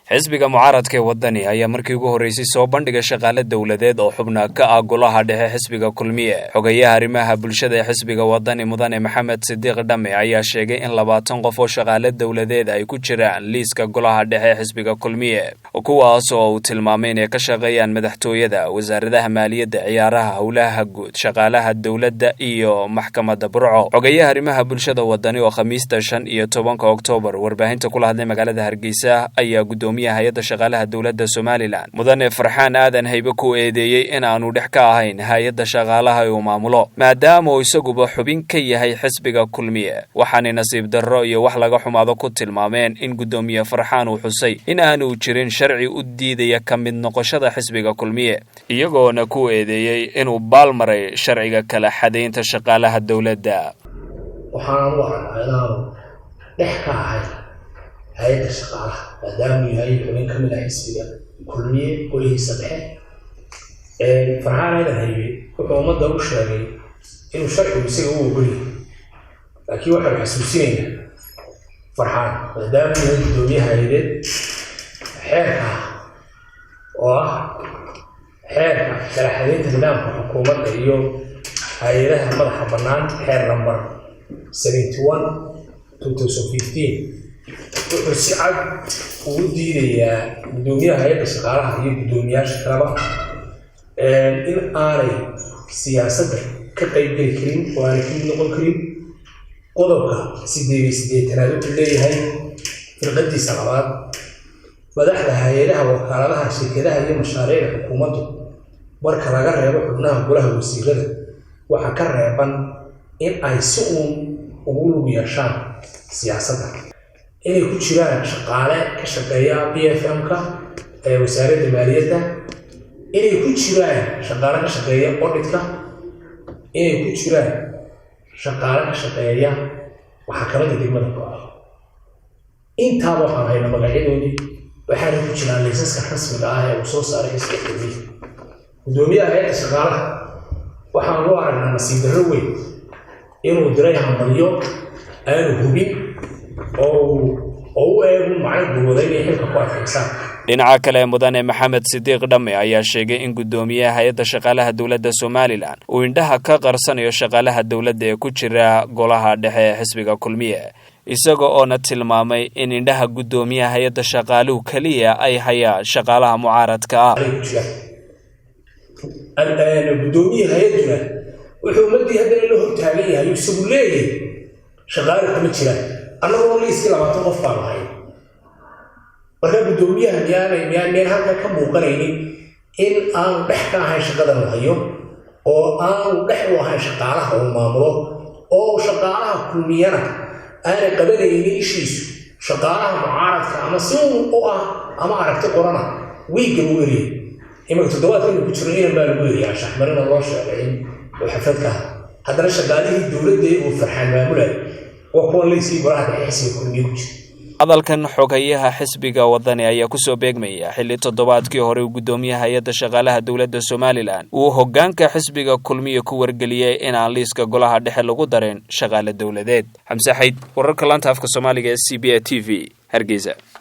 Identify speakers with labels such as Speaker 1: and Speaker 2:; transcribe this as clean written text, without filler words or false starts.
Speaker 1: xisbiga mucaaradka ee wadani ayaa markii ugu horeysay soo bandhigay shaqaale dawladeed oo xubna ka ah golaha dhexe xisbiga kulmiye. Xogayaha arrimaha bulshada ee xisbiga wadani mudane Maxamed Sidiiq Dhame ayaa sheegay in 20 qof oo shaqaale dawladeed ay ku jiraan liiska golaha dhexe xisbiga kulmiye, kuwaas oo uu tilmaamay inay ka shaqeeyaan madaxtooyada, wasaaradaha maaliyadda, ciyaaraha, howlaha guud, shaqaalaha dawladda iyo maxkamadda Burco. Xogayaha arrimaha bulshada wadani oo Khamiista 5 iyo 10 Oktoobar warbaahinta kula hadlay magaalada Hargeysa ayaa hay'adda shaqaalaha dawladda Somaliland mudane Farxaan Aadan Haybe ku eedeeyay in aanu dhex ka ahayn hay'adda shaqaalaha uu maamulo, maadaama uu isaguba xubin ka yahay xisbiga kulmiye. Waxaana nasiib darro iyo wax laga xumaado ku tilmaameen in gudoomiye Farxaan uu xusay in aanu jirin sharci u diidaya ka mid noqoshada xisbiga kulmiye, iyagoona ku eedeeyay inuu baalmaray sharciga kala xadeynta shaqaalaha dawladda.
Speaker 2: waxaan dhex ka ahay hay'adda shaqaalaha maadaama uu yahay xubin ka mid ah xisbiga kulmiye golihiisa dhexe. Farxaan Aadan Haybe wuxuu ummadda u sheegay inuu sharcigu isaga u ogol yahay, laakiin waxaan xasuusinaynaa Farxaan maadaama uu yahay gudoomiyaha hay'adeed xeerka oo ah xeerka kala xadeynta nidaamka xukuumadda iyo hay'adaha madaxa bannaan xeer number 71/2015 wuxuu si cad ugu diidayaa gudoomiyaha hay'adda shaqaalaha iyo gudoomiyaasha kaleba in aanay siyaasadda ka qaybgeli karin oo aanay ka mid noqon karin. qodobka 8 wuxuu leeyahay firqadiisa labaad, madaxda hay'adaha wakaaladaha shirkadaha iyo mashaariicda xukuumaddu marka laga reebo xubnaha golaha wasiirada waxaa ka reeban in ay si uun ugu lug yeeshaan siyaasadda, inay ku jiraan shaqaale ka shaqeeya BFM-ka ee wasaaradda maaliyadda, inay ku jiraan shaqaale ka shaqeeya auditka, inay ku jiraan shaqaale ka shaqeeya maxkamadda degmada Burco. intaaba waxaan haynaa magacyadoodii, waxaana ku jiraan liisaska rasmiga ah ee uu soo saaray xisbiga kulmiye. gudoomiyaha hay'adda shaqaalaha waxaan loo aragnaa nasiib darro weyn inuu diray hambalyo aanu hubin oo eegu macna guuday inay xilka ku adkaysaan.
Speaker 1: dhinaca kale mudane Maxamed Sidiiq Dhame ayaa sheegay in gudoomiyaha hay'adda shaqaalaha dawladda Somaliland uu indhaha ka qarsanayo shaqaalaha dawladda ee ku jira golaha dhexe xisbiga kulmiye, isaga oo na tilmaamay in indhaha gudoomiyaha hay'adda shaqaaluhu kaliya ay hayaan shaqaalaha mucaaradka ah.
Speaker 2: gudoomiyaha hay'aduna wuxuu madii haddana la hortaagan yahay isagu leeyahay shaqaale kuma jiraan, annagoo liiskii 20 qof baan ahay. marka gudoomiyaha miyaan halka ka muuqanaynin in aanu dhex ka ahayn shaqadan la hayo, oo aanu dhex u ahayn shaqaalaha uu maamulo, oo shaqaalaha kulmiyana aanay qabanaynin ishiisu shaqaalaha mucaaradka ama si u ah ama aragti qorana wiiga u weriyay. imanka toddobaadkan ku jiro inaan baa lagu weriyay shaxmarina loo sheegay in uu xafadka haddana shaqaalihii dawladda uu Farxaan maamulay oo kuwa liiskii golaha dhexe xisbiga kulmiye ku jira.
Speaker 1: hadalkan xogayaha xisbiga wadani ayaa ku soo beegmaya xilli toddobaadkii hore uu gudoomiyaha hay'adda shaqaalaha dawladda Somaliland uu hoggaanka xisbiga kulmiye ku wargeliyay in aan liiska golaha dhexe lagu darin shaqaale dawladeed. Xamse Xayd, wararka laanta afka Soomaaliga ee CBA TV, Hargeysa.